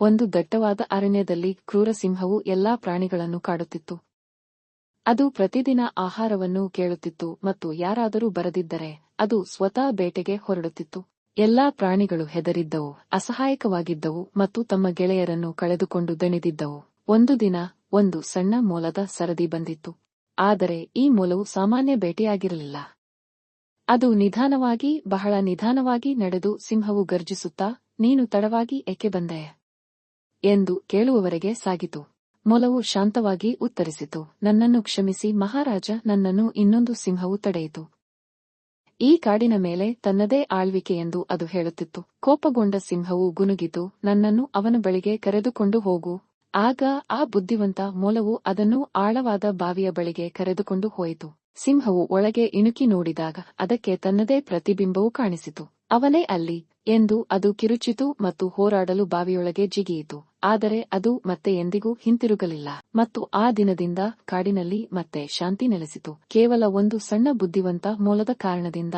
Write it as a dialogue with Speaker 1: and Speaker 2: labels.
Speaker 1: ಒಂದು ದಟ್ಟವಾದ ಅರಣ್ಯದಲ್ಲಿ ಕ್ರೂರ ಸಿಂಹವು ಎಲ್ಲಾ ಪ್ರಾಣಿಗಳನ್ನು ಕಾಡುತ್ತಿತ್ತು. ಅದು ಪ್ರತಿದಿನ ಆಹಾರವನ್ನು ಕೇಳುತ್ತಿತ್ತು ಮತ್ತು ಯಾರಾದರೂ ಬರದಿದ್ದರೆ ಅದು ಸ್ವತಃ ಬೇಟೆಗೆ ಹೊರಡುತ್ತಿತ್ತು. ಎಲ್ಲಾ ಪ್ರಾಣಿಗಳು ಹೆದರಿದ್ದವು, ಅಸಹಾಯಕವಾಗಿದ್ದವು ಮತ್ತು ತಮ್ಮ ಗೆಳೆಯರನ್ನು ಕಳೆದುಕೊಂಡು ದಣಿದಿದ್ದವು. ಒಂದು ದಿನ ಒಂದು ಸಣ್ಣ ಮೊಲದ ಸರದಿ ಬಂದಿತ್ತು. ಆದರೆ ಈ ಮೊಲವು ಸಾಮಾನ್ಯ ಬೇಟೆಯಾಗಿರಲಿಲ್ಲ. ಅದು ನಿಧಾನವಾಗಿ, ಬಹಳ ನಿಧಾನವಾಗಿ ನಡೆದು ಸಿಂಹವು ಗರ್ಜಿಸುತ್ತಾ, "ನೀನು ತಡವಾಗಿ ಏಕೆ ಬಂದೆ?" ಎಂದು ಕೇಳುವವರೆಗೆ ಸಾಗಿತು. ಮೊಲವು ಶಾಂತವಾಗಿ ಉತ್ತರಿಸಿತು, "ನನ್ನನ್ನು ಕ್ಷಮಿಸಿ ಮಹಾರಾಜ, ನನ್ನನ್ನು ಇನ್ನೊಂದು ಸಿಂಹವು ತಡೆಯಿತು. ಈ ಕಾಡಿನ ಮೇಲೆ ತನ್ನದೇ ಆಳ್ವಿಕೆ ಎಂದು ಅದು ಹೇಳುತ್ತಿತ್ತು." ಕೋಪಗೊಂಡ ಸಿಂಹವು ಗುನುಗಿತು, "ನನ್ನನ್ನು ಅವನ ಬಳಿಗೆ ಕರೆದುಕೊಂಡು ಹೋಗು." ಆಗ ಆ ಬುದ್ಧಿವಂತ ಮೊಲವು ಅದನ್ನು ಆಳವಾದ ಬಾವಿಯ ಬಳಿಗೆ ಕರೆದುಕೊಂಡು ಹೋಯಿತು. ಸಿಂಹವು ಒಳಗೆ ಇಣುಕಿ ನೋಡಿದಾಗ ಅದಕ್ಕೆ ತನ್ನದೇ ಪ್ರತಿಬಿಂಬವು ಕಾಣಿಸಿತು. "ಅವನೇ ಅಲ್ಲಿ" ಎಂದು ಅದು ಕಿರುಚಿತು ಮತ್ತು ಹೋರಾಡಲು ಬಾವಿಯೊಳಗೆ ಜಿಗಿಯಿತು. ಆದರೆ ಅದು ಮತ್ತೆ ಎಂದಿಗೂ ಹಿಂತಿರುಗಲಿಲ್ಲ. ಮತ್ತು ಆ ದಿನದಿಂದ ಕಾಡಿನಲ್ಲಿ ಮತ್ತೆ ಶಾಂತಿ ನೆಲೆಸಿತು, ಕೇವಲ ಒಂದು ಸಣ್ಣ ಬುದ್ಧಿವಂತ ಮೊಲದ ಕಾರಣದಿಂದ.